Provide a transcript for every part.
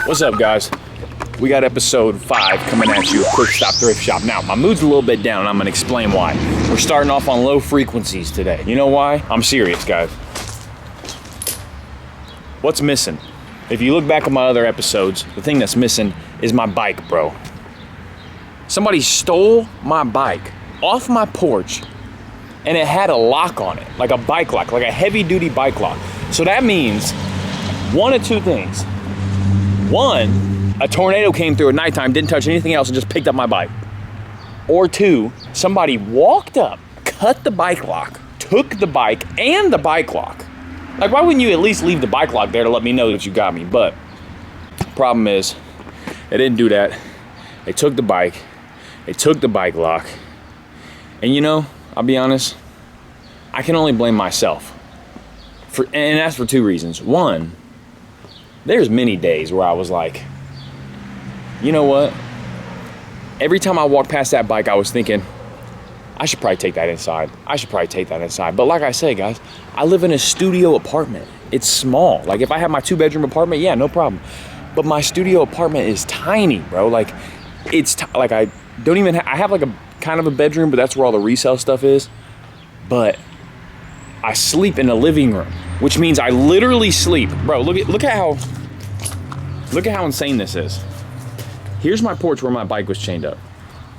What's up, guys? We got episode 5 coming at you, quick stop thrift shop. Now, my mood's a little bit down, and I'm gonna explain why. We're starting off on low frequencies today. You know why? I'm serious, guys. What's missing? If you look back at my other episodes, the thing that's missing is my bike, bro. Somebody stole my bike off my porch, and it had a lock on it, like a bike lock, like a heavy-duty bike lock. So that means one of two things. One, a tornado came through at nighttime, didn't touch anything else, and just picked up my bike. Or two, somebody walked up, cut the bike lock, took the bike and the bike lock. Like, why wouldn't you at least leave the bike lock there to let me know that you got me? But the problem is, they didn't do that. They took the bike, they took the bike lock, and you know, I'll be honest, I can only blame myself. And that's for two reasons. One, there's many days where I was like, you know what? Every time I walked past that bike, I was thinking, I should probably take that inside. I should probably take that inside. But like I say, guys, I live in a studio apartment. It's small. Like, if I have my 2-bedroom apartment, yeah, no problem. But my studio apartment is tiny, bro. Like, it's like I don't even I have like a kind of a bedroom, but that's where all the resale stuff is. But I sleep in the living room, which means I literally sleep. Bro, look at how insane this is. Here's my porch where my bike was chained up.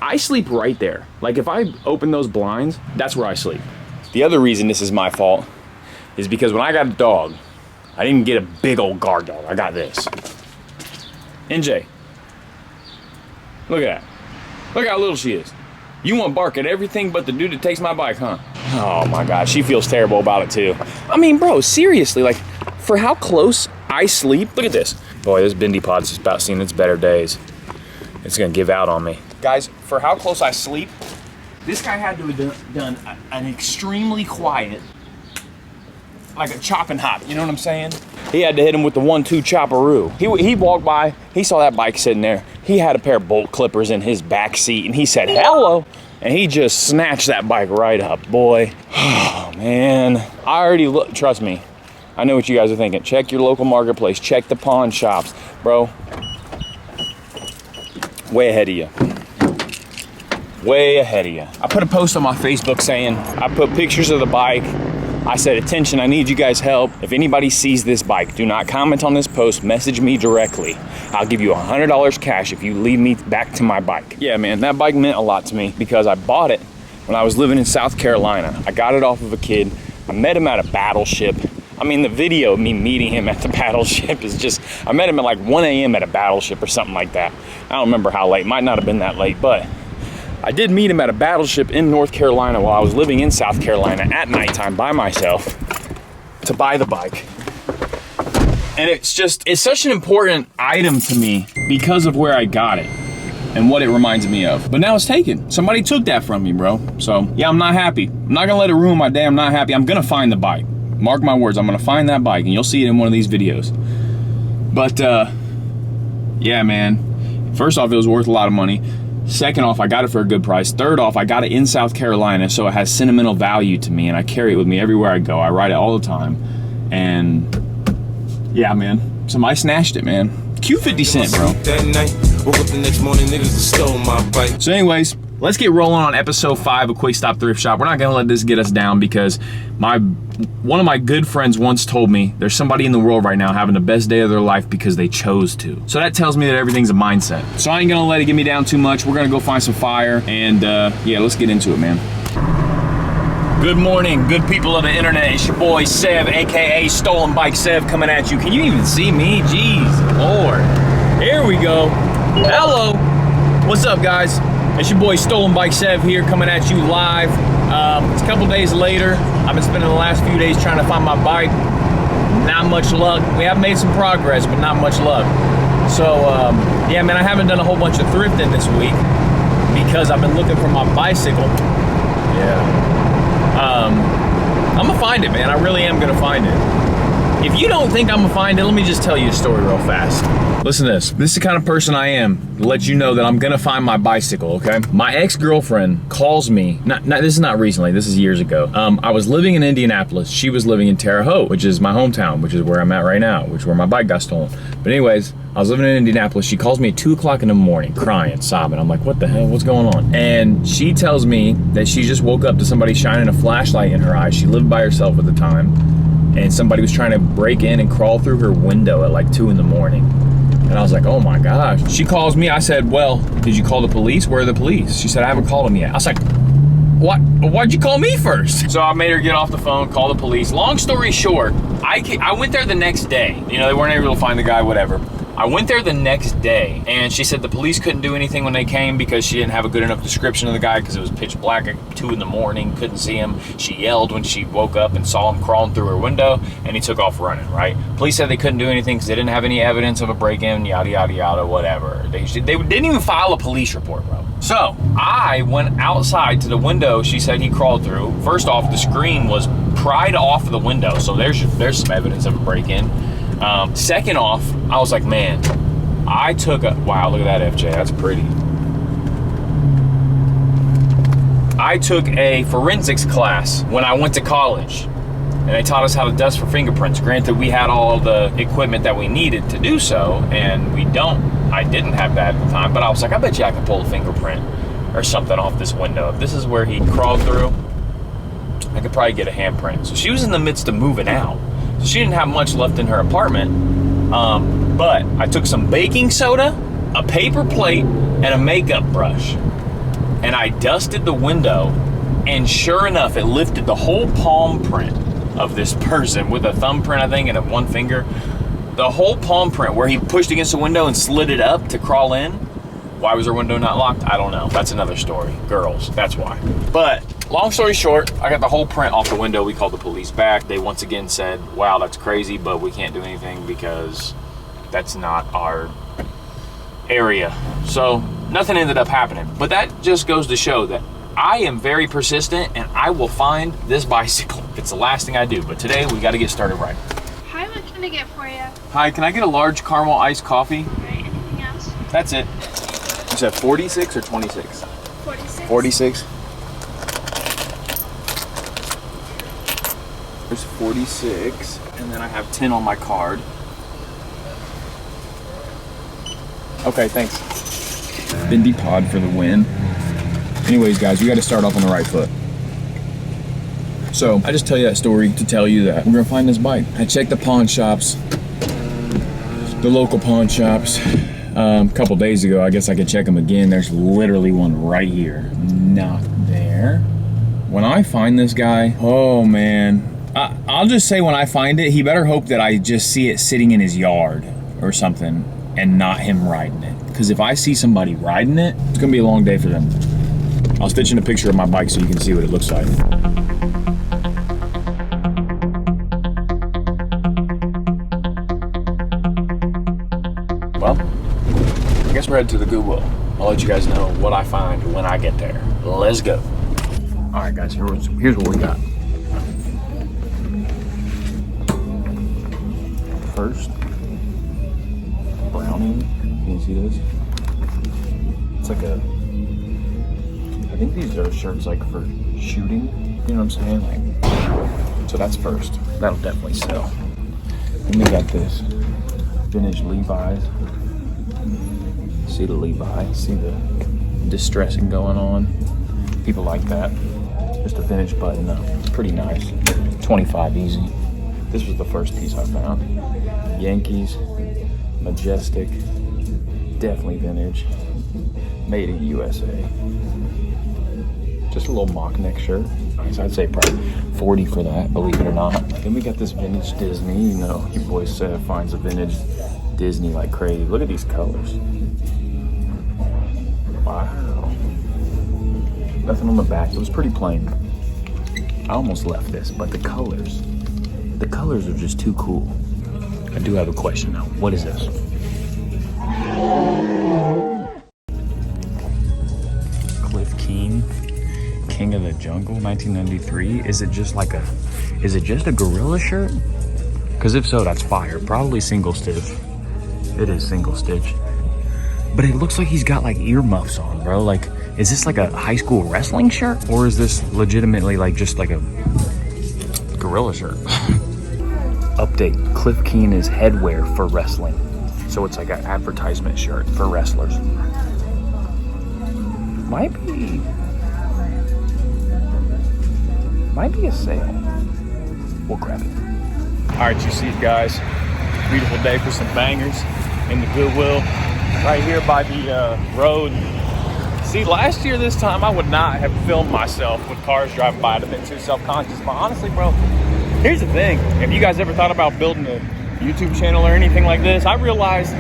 I sleep right there. Like, if I open those blinds, that's where I sleep. The other reason this is my fault is because when I got a dog, I didn't get a big old guard dog. I got this. NJ. Look at that. Look how little she is. You want to bark at everything but the dude that takes my bike, huh? Oh my God, she feels terrible about it too. I mean, bro, seriously, like, for how close I sleep, look at this. Boy, this Bendy Pod's just about seen its better days. It's gonna give out on me. Guys, for how close I sleep, this guy had to have done an extremely quiet, like a chop and hop, you know what I'm saying? He had to hit him with the 1-2 chopperoo. He walked by, he saw that bike sitting there. He had a pair of bolt clippers in his back seat, and he said, hello. And he just snatched that bike right up, boy. Oh, man. I already look, trust me. I know what you guys are thinking. Check your local marketplace. Check the pawn shops. Bro, way ahead of you. Way ahead of you. I put a post on my Facebook saying, I put pictures of the bike. I said, attention, I need you guys' help. If anybody sees this bike, do not comment on this post, message me directly. I'll give you $100 cash if you lead me back to my bike. Yeah, man, that bike meant a lot to me because I bought it when I was living in South Carolina. I got it off of a kid. I met him at a battleship. I mean, the video of me meeting him at the battleship is just, I met him at like 1 a.m. at a battleship or something like that. I don't remember how late, might not have been that late, but I did meet him at a battleship in North Carolina while I was living in South Carolina at nighttime by myself to buy the bike. And it's such an important item to me because of where I got it and what it reminds me of. But now it's taken. Somebody took that from me, bro. So yeah, I'm not happy. I'm not gonna let it ruin my day. I'm not happy. I'm gonna find the bike. Mark my words, I'm gonna find that bike and you'll see it in one of these videos. But yeah, man. First off, it was worth a lot of money. Second off, I got it for a good price. Third off, I got it in South Carolina, so it has sentimental value to me, and I carry it with me everywhere I go. I ride it all the time, and yeah, man, somebody snatched it, man. Q 50 cent, bro. So anyways, let's get rolling on episode 5 of Quick Stop Thrift Shop. We're not gonna let this get us down because one of my good friends once told me there's somebody in the world right now having the best day of their life because they chose to. So that tells me that everything's a mindset. So I ain't gonna let it get me down too much. We're gonna go find some fire and yeah, let's get into it, man. Good morning, good people of the internet. It's your boy Sev, AKA Stolen Bike Sev, coming at you. Can you even see me? Jeez, Lord. Here we go. Hello. What's up, guys? It's your boy Stolen Bike Sev here, coming at you live. It's a couple days later. I've been spending the last few days trying to find my bike. Not much luck. We have made some progress, but not much luck. So, yeah, man, I haven't done a whole bunch of thrifting this week because I've been looking for my bicycle. Yeah. I'm gonna find it, man. I really am gonna find it. If you don't think I'm gonna find it, let me just tell you a story real fast. Listen to this. This is the kind of person I am to let you know that I'm gonna find my bicycle, okay? My ex-girlfriend calls me, this is not recently, this is years ago. I was living in Indianapolis. She was living in Terre Haute, which is my hometown, which is where I'm at right now, which is where my bike got stolen. But anyways, I was living in Indianapolis. She calls me at 2 o'clock in the morning, crying, sobbing. I'm like, what the hell, what's going on? And she tells me that she just woke up to somebody shining a flashlight in her eye. She lived by herself at the time. And somebody was trying to break in and crawl through her window at like 2 in the morning. And I was like, oh my gosh. She calls me, I said, well, did you call the police? Where are the police? She said, I haven't called them yet. I was like, what? Why'd you call me first? So I made her get off the phone, call the police. Long story short, I went there the next day. You know, they weren't able to find the guy, whatever. I went there the next day, and she said the police couldn't do anything when they came because she didn't have a good enough description of the guy because it was pitch black at 2 in the morning, couldn't see him. She yelled when she woke up and saw him crawling through her window, and he took off running, right? Police said they couldn't do anything because they didn't have any evidence of a break-in, yada, yada, yada, whatever. They didn't even file a police report, bro. So I went outside to the window she said he crawled through. First off, the screen was pried off the window, so there's some evidence of a break-in. Second off, I was like, man, wow, look at that FJ, that's pretty. I took a forensics class when I went to college, and they taught us how to dust for fingerprints. Granted, we had all the equipment that we needed to do so, and I didn't have that at the time, but I was like, I bet you I can pull a fingerprint or something off this window. If this is where he crawled through, I could probably get a handprint. So she was in the midst of moving out. So she didn't have much left in her apartment, but I took some baking soda, a paper plate, and a makeup brush, and I dusted the window, and sure enough, it lifted the whole palm print of this person with a thumbprint, I think, and a one finger. The whole palm print where he pushed against the window and slid it up to crawl in. Why was her window not locked? I don't know. That's another story. Girls, that's why. But long story short, I got the whole print off the window. We called the police back. They once again said, wow, that's crazy, but we can't do anything because that's not our area. So nothing ended up happening. But that just goes to show that I am very persistent and I will find this bicycle. It's the last thing I do. But today we got to get started right. Hi, what can I get for you? Hi, can I get a large caramel iced coffee? All right, anything else? That's it. You said 46 or 26? 46. 46. There's 46, and then I have 10 on my card. Okay, thanks. Bendy pod for the win. Anyways, guys, we got to start off on the right foot. So I just tell you that story to tell you that we're gonna find this bike. I checked the pawn shops, the local pawn shops. A couple days ago, I guess I could check them again. There's literally one right here, not there. When I find this guy, oh man, I'll just say when I find it, he better hope that I just see it sitting in his yard or something and not him riding it. Because if I see somebody riding it, it's gonna be a long day for them. I'll stitch in a picture of my bike so you can see what it looks like. Well, I guess we're headed to the Goodwill. I'll let you guys know what I find when I get there. Let's go. All right, guys, here's what we got. First, brownie. Can you see this? It's like I think these are shirts like for shooting. You know what I'm saying? Like, so that's first. That'll definitely sell. Then we got this vintage Levi's. See the Levi, see the distressing going on. People like that. Just a vintage button up. Pretty nice. 25 easy. This was the first piece I found. Yankees, Majestic, definitely vintage. Made in USA. Just a little mock neck shirt. Nice, I'd say probably 40 for that, believe it or not. Then we got this vintage Disney. You know, your boy Seth finds a vintage Disney like crazy. Look at these colors. Wow. Nothing on the back. It was pretty plain. I almost left this, but the colors are just too cool. I do have a question though. What is this? Cliff King, King of the Jungle, 1993. Is it just a gorilla shirt? Because if so, that's fire. Probably single stitch. It is single stitch. But it looks like he's got like earmuffs on, bro. Like, is this like a high school wrestling shirt? Or is this legitimately like just like a gorilla shirt? Update, Cliff Keen is headwear for wrestling. So it's like an advertisement shirt for wrestlers. Might be a sale. We'll grab it. All right, you see it, guys. Beautiful day for some bangers in the Goodwill. Right here by the road. See, last year this time I would not have filmed myself with cars driving by. I'd have been too self-conscious. But honestly, bro, here's the thing. If you guys ever thought about building a YouTube channel or anything like this, I realized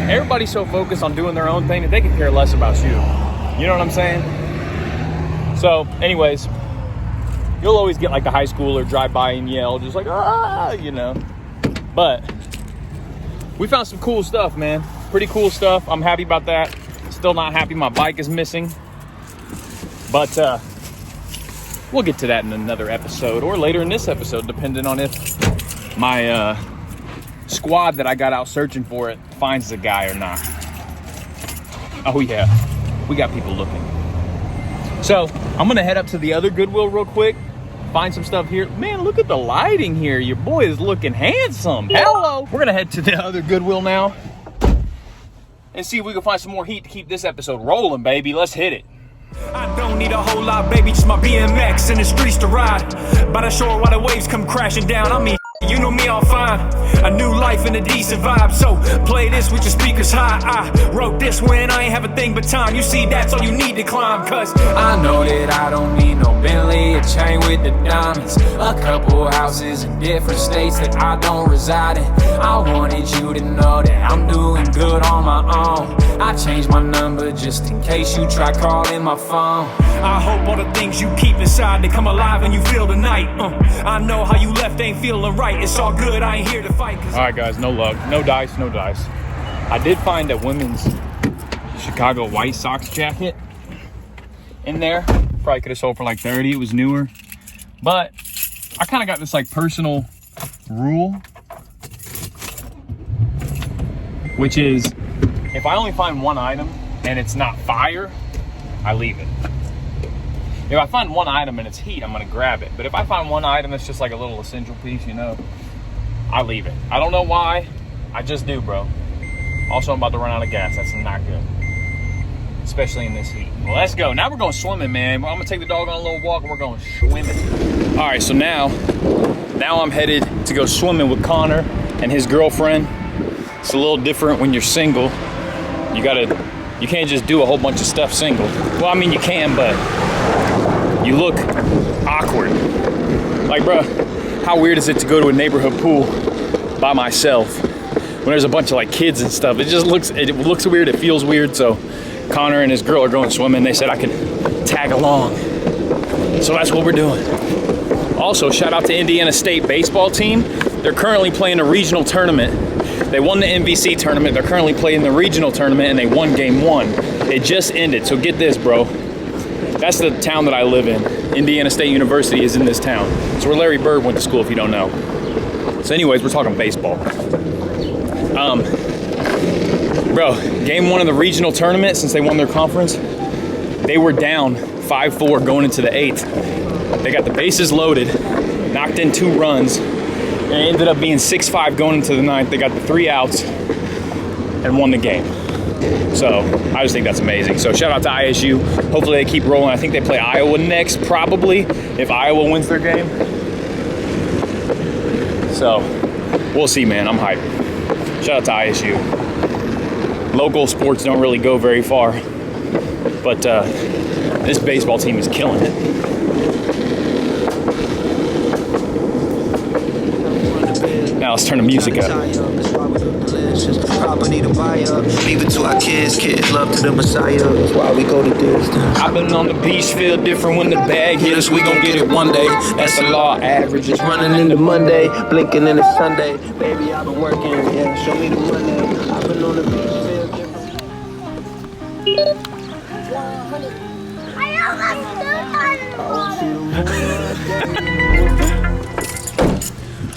everybody's so focused on doing their own thing that they can care less about you. You know what I'm saying? So, anyways, you'll always get like a high schooler drive by and yell, just like, ah, you know. But we found some cool stuff, man. Pretty cool stuff. I'm happy about that. Still not happy my bike is missing. But we'll get to that in another episode or later in this episode, depending on if my squad that I got out searching for it finds the guy or not. Oh yeah, we got people looking. So I'm gonna head up to the other Goodwill real quick, find some stuff here. Man, look at the lighting here. Your boy is looking handsome. Hello. We're gonna head to the other Goodwill now and see if we can find some more heat to keep this episode rolling, baby. Let's hit it. I don't need a whole lot, baby, just my BMX in the streets to ride. By the shore while the waves come crashing down. I mean, you know me, I'll find a new life and a decent vibe. So play this with your speakers high. I wrote this when I ain't have a thing but time. You see, that's all you need to climb. Cause I know that I don't need no Bentley, a chain with the diamonds, a couple houses in different states that I don't reside in. I wanted you to know that I'm doing good on my own. I changed my number just in case you try calling my phone. I hope all the things you keep inside, they come alive and you feel the night. I know how you left ain't feeling right. It's all good, I ain't here to fight. All right, guys, no luck. No dice, no dice. I did find a women's Chicago White Sox jacket in there. Probably could have sold for like 30. It was newer. But I kind of got this like personal rule, which is if I only find one item and it's not fire, I leave it. If I find one item and it's heat, I'm gonna grab it. But if I find one item that's just like a little essential piece, you know, I leave it. I don't know why, I just do, bro. Also, I'm about to run out of gas. That's not good, especially in this heat. Well, let's go. Now we're going swimming, man. I'm gonna take the dog on a little walk and we're going swimming. All right, so now I'm headed to go swimming with Connor and his girlfriend. It's a little different when you're single. You can't just do a whole bunch of stuff single. Well, I mean, you can, but you look awkward. Like, bro, how weird is it to go to a neighborhood pool by myself when there's a bunch of like kids and stuff? It looks weird, it feels weird. So Connor and his girl are going swimming. They said I could tag along. So that's what we're doing. Also, shout out to Indiana State baseball team. They're currently playing a regional tournament. They won the MVC tournament. They're currently playing the regional tournament and they won game 1. It just ended. So get this, bro. That's the town that I live in. Indiana State University is in this town. It's where Larry Bird went to school, if you don't know. So anyways, we're talking baseball. Bro, game 1 of the regional tournament, since they won their conference, they were down 5-4 going into the 8th. They got the bases loaded, knocked in 2 runs, and it ended up being 6-5 going into the 9th. They got the 3 outs and won the game. So I just think that's amazing. So shout out to ISU. Hopefully they keep rolling. I think they play Iowa next, probably, if Iowa wins their game. So we'll see, man. I'm hyped. Shout out to ISU. Local sports don't really go very far, but this baseball team is killing it. Now let's turn the music up. Property to buy up, leave it to our kids love to the Messiah. That's why we go to distance. I've been on the beach, feel different when the bag hit us. We gon' get it one day. That's the law. Averages running into Monday, blinking into Sunday. Baby, I've been working, yeah. Show me the money. I've been on the beach, feel different.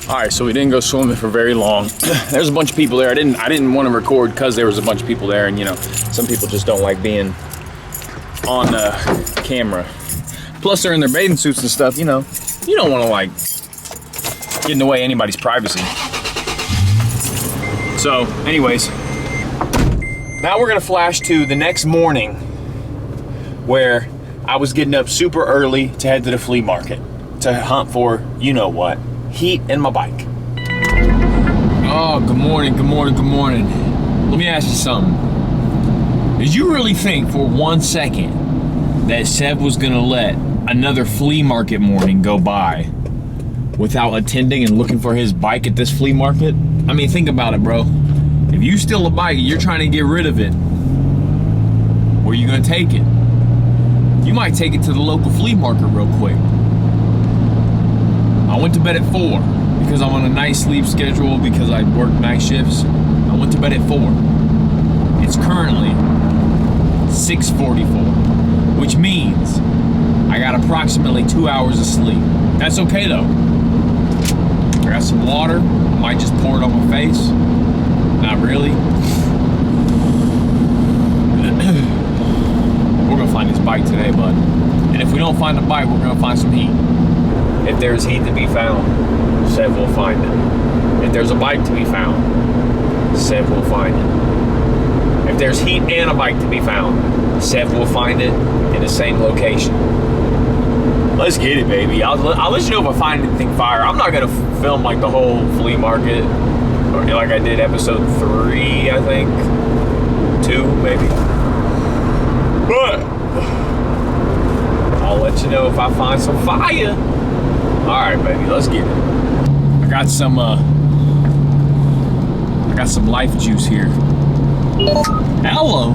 All right, so we didn't go swimming for very long. There's a bunch of people there. I didn't want to record because there was a bunch of people there, and you know, some people just don't like being on camera. Plus, they're in their bathing suits and stuff. You know, you don't want to like get in the way of anybody's privacy. So, anyways, now we're gonna flash to the next morning, where I was getting up super early to head to the flea market to hunt for, you know what, heat in my bike. Oh, good morning, good morning, good morning. Let me ask you something. Did you really think for 1 second that Seb was gonna let another flea market morning go by without attending and looking for his bike at this flea market? I mean, think about it, bro. If you steal a bike and you're trying to get rid of it, where are you gonna take it? You might take it to the local flea market real quick. I went to bed at 4 because I'm on a night sleep schedule because I work night shifts. I went to bed at 4. It's currently 6:44, which means I got approximately 2 hours of sleep. That's okay though. I got some water. I might just pour it on my face. Not really. We're gonna find this bike today, bud. And if we don't find the bike, we're gonna find some heat. If there's heat to be found, Seb will find it. If there's a bike to be found, Seb will find it. If there's heat and a bike to be found, Seb will find it in the same location. Let's get it, baby. I'll let you know if I find anything fire. I'm not gonna film like the whole flea market, or like I did episode 3, I think. 2, maybe. But I'll let you know if I find some fire. All right, baby, let's get it. I got some life juice here. Hello.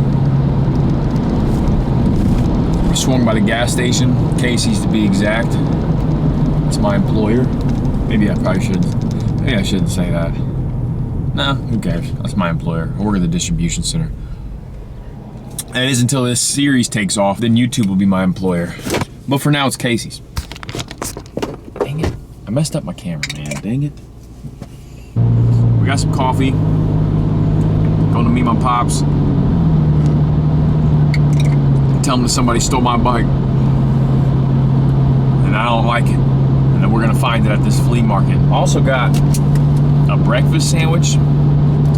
I swung by the gas station, Casey's to be exact. It's my employer. Maybe I shouldn't say that. No, who cares? That's my employer. I work at the distribution center. And it is until this series takes off, then YouTube will be my employer. But for now, it's Casey's. Dang it. I messed up my camera, man. Dang it. We got some coffee. Going to meet my pops. Tell them that somebody stole my bike. And I don't like it. And then we're going to find it at this flea market. Also got a breakfast sandwich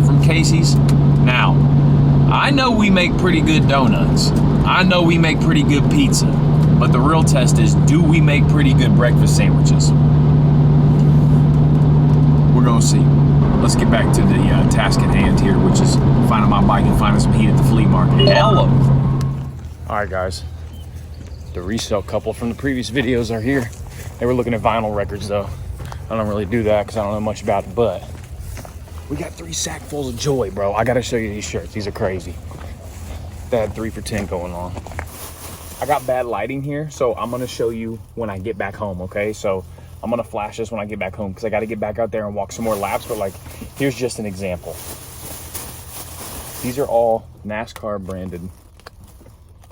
from Casey's. Now, I know we make pretty good donuts. I know we make pretty good pizza. But the real test is, do we make pretty good breakfast sandwiches? We're gonna see. Let's get back to the task at hand here, which is finding my bike and finding some heat at the flea market. Hello. All right, guys. The resale couple from the previous videos are here. They were looking at vinyl records, though. I don't really do that because I don't know much about it, but we got 3 sackfuls of joy, bro. I gotta show you these shirts. These are crazy. They had 3 for $10 going on. I got bad lighting here, so I'm gonna show you when I get back home, okay? So I'm gonna flash this when I get back home because I gotta get back out there and walk some more laps, but like, here's just an example. These are all NASCAR branded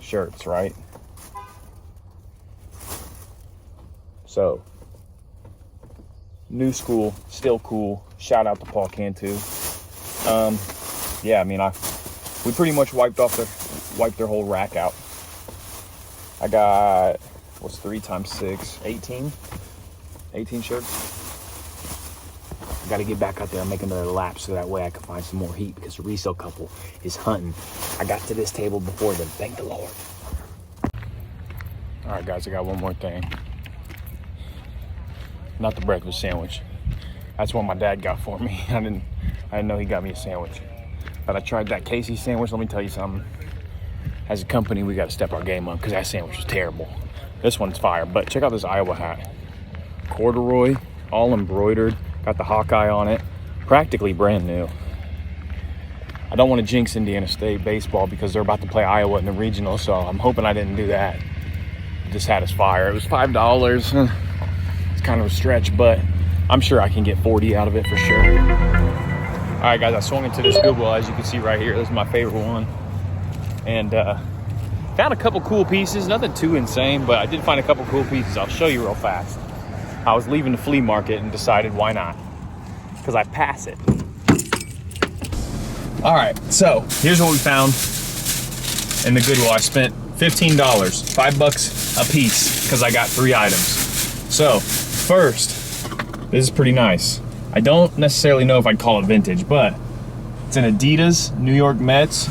shirts, right? So, new school, still cool. Shout out to Paul Cantu. Yeah, I mean, we pretty much wiped their whole rack out. I got, what's 3 times 6? 18 shirts. I gotta get back out there and make another lap so that way I can find some more heat because the resale couple is hunting. I got to this table before them, thank the Lord. All right, guys, I got one more thing. Not the breakfast sandwich. That's what my dad got for me. I didn't know he got me a sandwich. But I tried that Casey sandwich. Let me tell you something. As a company, we got to step our game up because that sandwich was terrible. This one's fire, but check out this Iowa hat. Corduroy, all embroidered, got the Hawkeye on it, practically brand new. I don't want to jinx Indiana State baseball because they're about to play Iowa in the regional, so I'm hoping I didn't do that. This hat is fire. It was $5. It's kind of a stretch, but I'm sure I can get 40 out of it for sure. All right, guys, I swung into this Goodwill, as you can see right here. This is my favorite one. And found a couple cool pieces, nothing too insane, but I did find a couple cool pieces. I'll show you real fast. I was leaving the flea market and decided why not. because I pass it. All right, so here's what we found in the Goodwill. I spent $15, $5 a piece, because I got 3 items. So first, this is pretty nice. I don't necessarily know if I'd call it vintage, but it's an Adidas New York Mets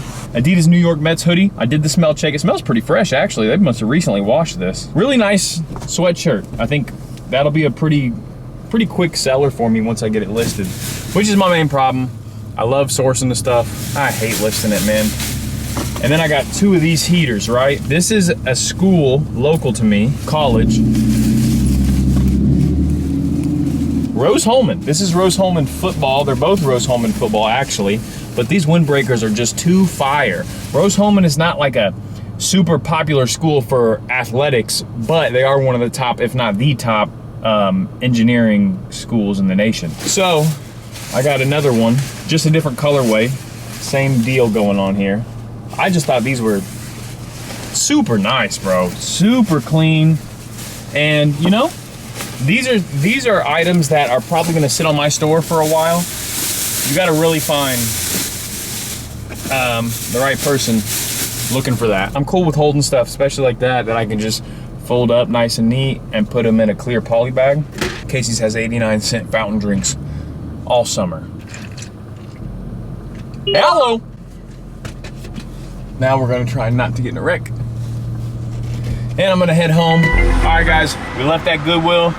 hoodie. I did the smell check. It smells pretty fresh, actually. They must have recently washed this. Really nice sweatshirt. I think that'll be a pretty quick seller for me once I get it listed, which is my main problem. I love sourcing the stuff. I hate listing it, man. And then I got 2 of these heaters, right? This is a school local to me, college. Rose-Hulman. This is Rose-Hulman football. They're both Rose-Hulman football, actually. But these windbreakers are just too fire. Rose-Hulman is not like a super popular school for athletics, but they are one of the top, if not the top, engineering schools in the nation. So I got another one, just a different colorway. Same deal going on here. I just thought these were super nice, bro. Super clean. And you know, these are items that are probably gonna sit on my store for a while. You gotta really find the right person looking for that. I'm cool with holding stuff, especially like that I can just fold up nice and neat and put them in a clear poly bag. Casey's has 89-cent fountain drinks all summer. Hello! Now we're gonna try not to get in a wreck. And I'm gonna head home. All right, guys, we left that Goodwill.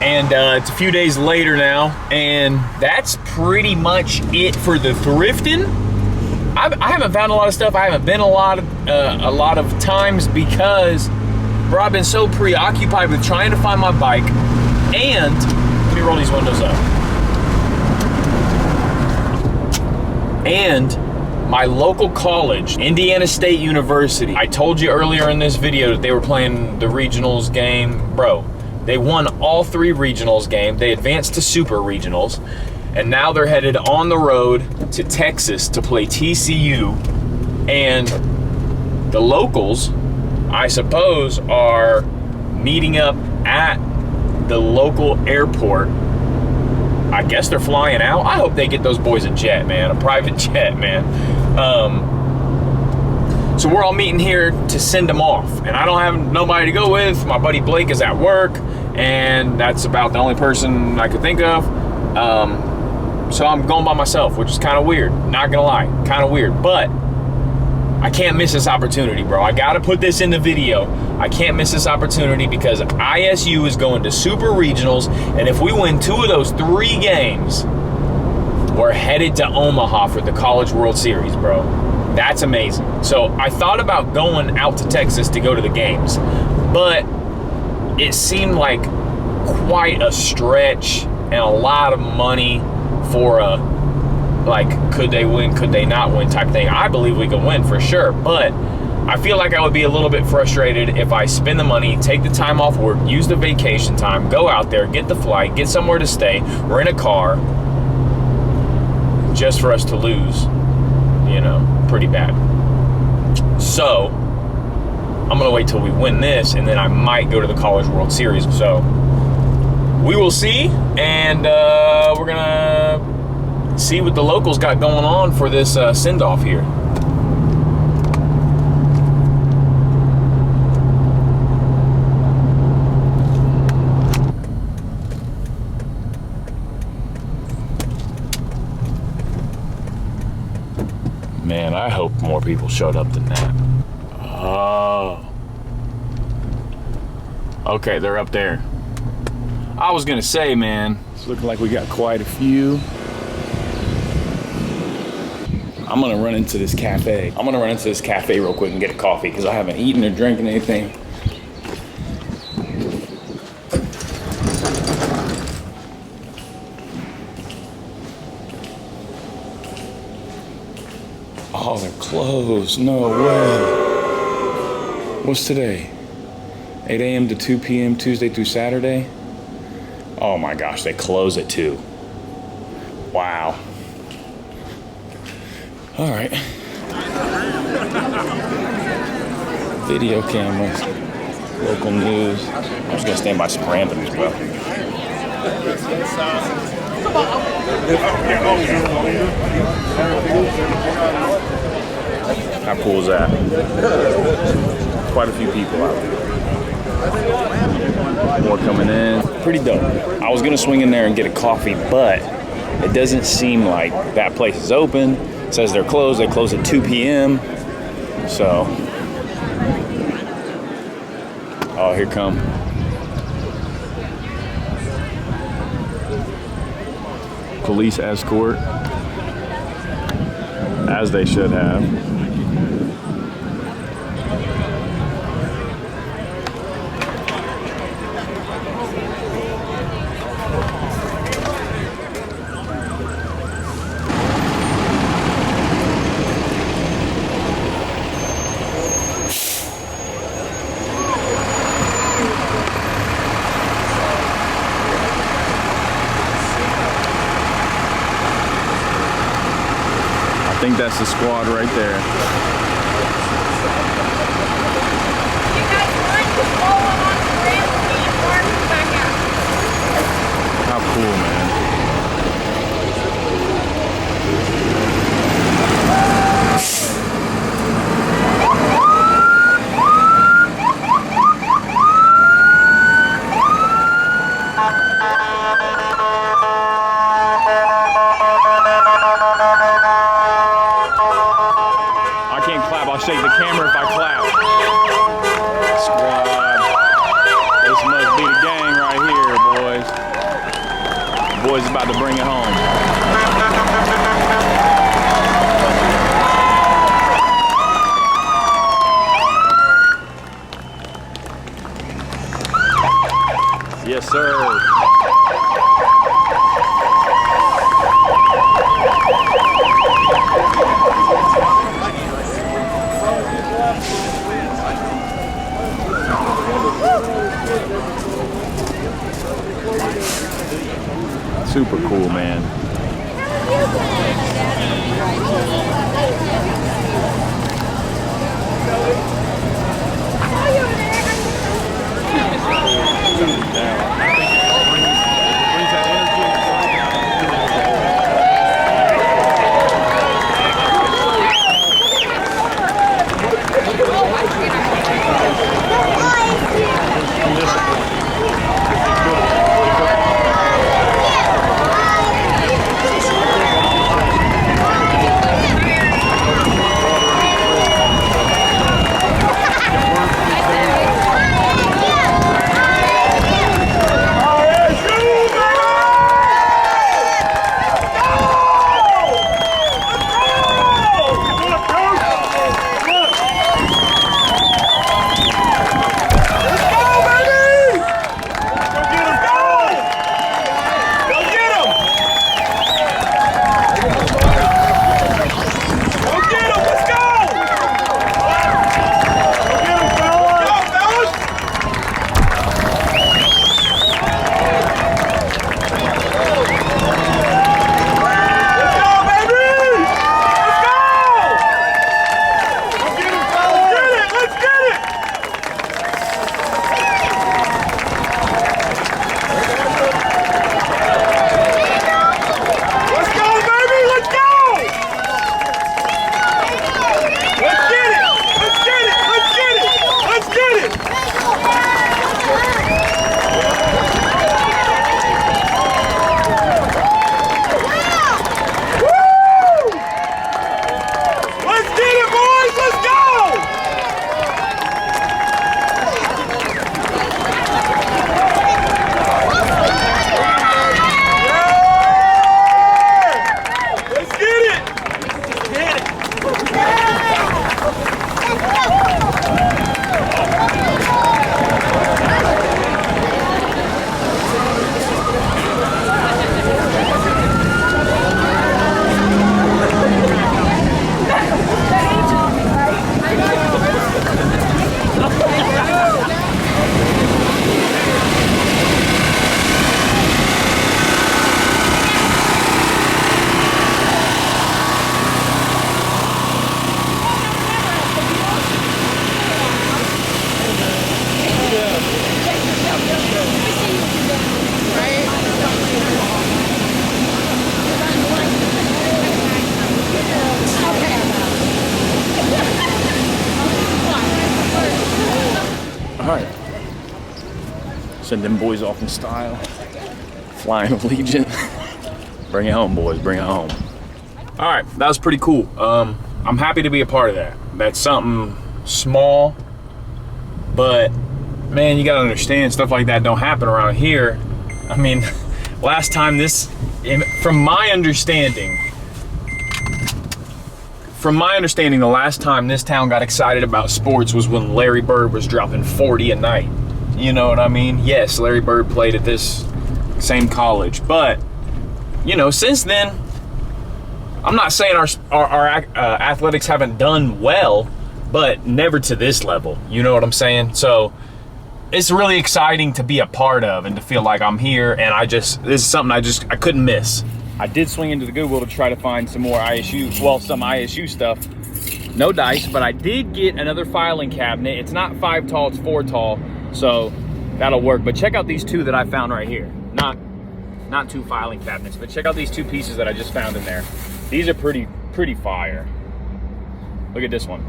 And it's a few days later now, and that's pretty much it for the thrifting. I haven't found a lot of stuff. I haven't been a lot of times because, bro, I've been so preoccupied with trying to find my bike. And let me roll these windows up. And my local college, Indiana State University. I told you earlier in this video that they were playing the regionals game, bro. They won all 3 regionals games. They advanced to super regionals. And now they're headed on the road to Texas to play TCU. And the locals, I suppose, are meeting up at the local airport. I guess they're flying out. I hope they get those boys a jet, man, a private jet, man. So we're all meeting here to send them off. And I don't have nobody to go with. My buddy Blake is at work, and that's about the only person I could think of. So I'm going by myself, which is kind of weird. Not gonna lie, kind of weird. But I can't miss this opportunity, bro. I gotta put this in the video. I can't miss this opportunity because ISU is going to super regionals, and if we win 2 of those 3 games, we're headed to Omaha for the College World Series, bro. That's amazing. So I thought about going out to Texas to go to the games, but it seemed like quite a stretch and a lot of money for a, like, could they win, could they not win type thing. I believe we can win for sure, but I feel like I would be a little bit frustrated if I spend the money, take the time off work, use the vacation time, go out there, get the flight, get somewhere to stay, rent a car, just for us to lose, you know, pretty bad. So I'm gonna wait till we win this, and then I might go to the College World Series. So we will see, and we're gonna see what the locals got going on for this send-off here. Man, I hope more people showed up than that. Oh. Okay, they're up there. I was gonna say, man, it's looking like we got quite a few. I'm gonna run into this cafe. I'm gonna run into this cafe real quick and get a coffee because I haven't eaten or drinking anything. Oh, they're closed. No way. What's today? 8 a.m. to 2 p.m. Tuesday through Saturday? Oh my gosh, they close at 2. Wow. All right. Video cameras, local news. I'm just gonna stand by some randoms, bro. How cool is that? Quite a few people out there. More coming in. Pretty dope. I was gonna swing in there and get a coffee, but it doesn't seem like that place is open. It says they're closed. They close at 2 p.m. So, oh, here come. Police escort, as they should have. I think that's the squad right there. You guys want to follow on the ramp and park back out. How cool, man. I can't clap. I'll shake the camera if I clap. Squad. This must be the gang right here, boys. Boys about to bring it home. Yes, sir. Super cool, man. Send them boys off in style. Flying Legion. Bring it home, boys, bring it home. All right, that was pretty cool. I'm happy to be a part of that. That's something small, but man, you gotta understand, stuff like that don't happen around here. I mean, last time this, from my understanding, the last time this town got excited about sports was when Larry Bird was dropping 40 a night. You know what I mean? Yes, Larry Bird played at this same college, but you know, since then, I'm not saying our athletics haven't done well, but never to this level. You know what I'm saying? So it's really exciting to be a part of and to feel like I'm here, and this is something I couldn't miss. I did swing into the Goodwill to try to find some more ISU, well, some ISU stuff. No dice, but I did get another filing cabinet. It's not 5 tall, it's 4 tall, so that'll work. But check out these 2 that I found right here. Not 2 filing cabinets, but check out these 2 pieces that I just found in there. These are pretty fire. Look at this one.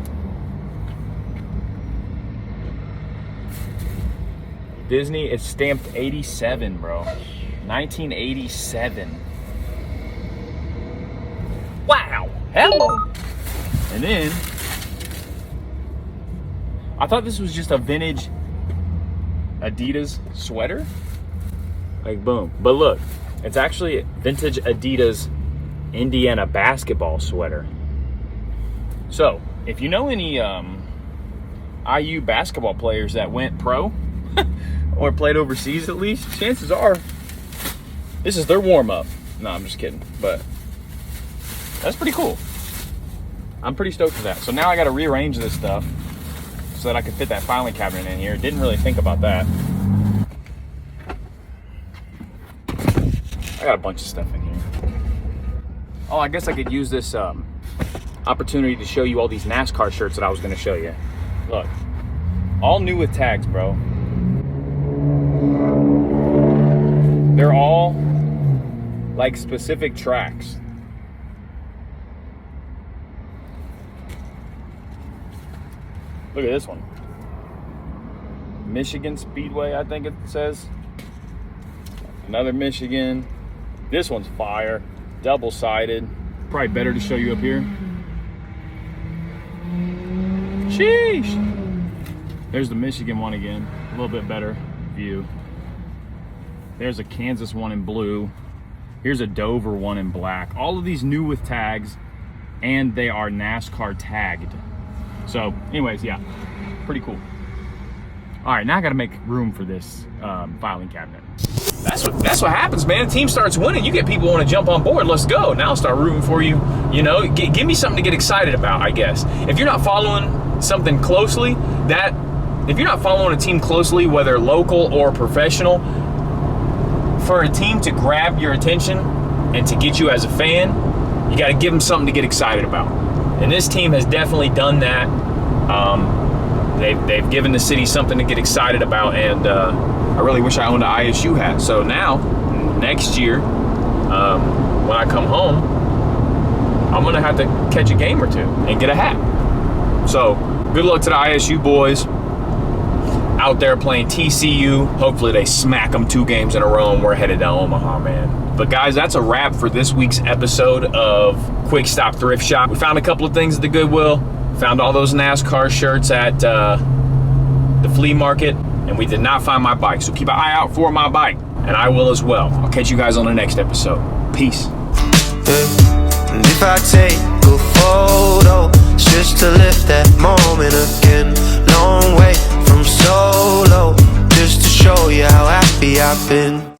Disney is stamped 87, bro. 1987. Wow. Hello. And then I thought this was just a vintage Adidas sweater. Like, boom. But look, it's actually a vintage Adidas Indiana basketball sweater. So, if you know any IU basketball players that went pro or played overseas at least, chances are this is their warm-up. No, I'm just kidding. But that's pretty cool. I'm pretty stoked for that. So now I got to rearrange this stuff so that I could fit that filing cabinet in here. Didn't really think about that. I got a bunch of stuff in here. Oh, I guess I could use this opportunity to show you all these NASCAR shirts that I was going to show you. Look, all new with tags, bro. They're all like specific tracks. Look at this one. Michigan Speedway, I think it says. Another Michigan. This one's fire. Double-sided. Probably better to show you up here. Sheesh. There's the Michigan one again. A little bit better view. There's a Kansas one in blue. Here's a Dover one in black. All of these new with tags, and they are NASCAR tagged. So, anyways, yeah, pretty cool. All right, now I got to make room for this filing cabinet. That's what happens, man. The team starts winning. You get people who want to jump on board. Let's go. Now I'll start rooting for you. You know, give me something to get excited about, I guess. If you're not following something closely, if you're not following a team closely, whether local or professional, for a team to grab your attention and to get you as a fan, you got to give them something to get excited about. And this team has definitely done that. They've given the city something to get excited about, and I really wish I owned an ISU hat. So now, next year, when I come home, I'm gonna have to catch a game or 2 and get a hat. So good luck to the ISU boys out there playing TCU. Hopefully they smack them 2 games in a row and we're headed to Omaha, man. But guys, that's a wrap for this week's episode of Quick Stop Thrift Shop. We found a couple of things at the Goodwill. Found all those NASCAR shirts at the flea market, and we did not find my bike. So keep an eye out for my bike, and I will as well. I'll catch you guys on the next episode. Peace. And if I take a photo, it's just to live that moment again. Long way from solo, just to show you how happy I've been.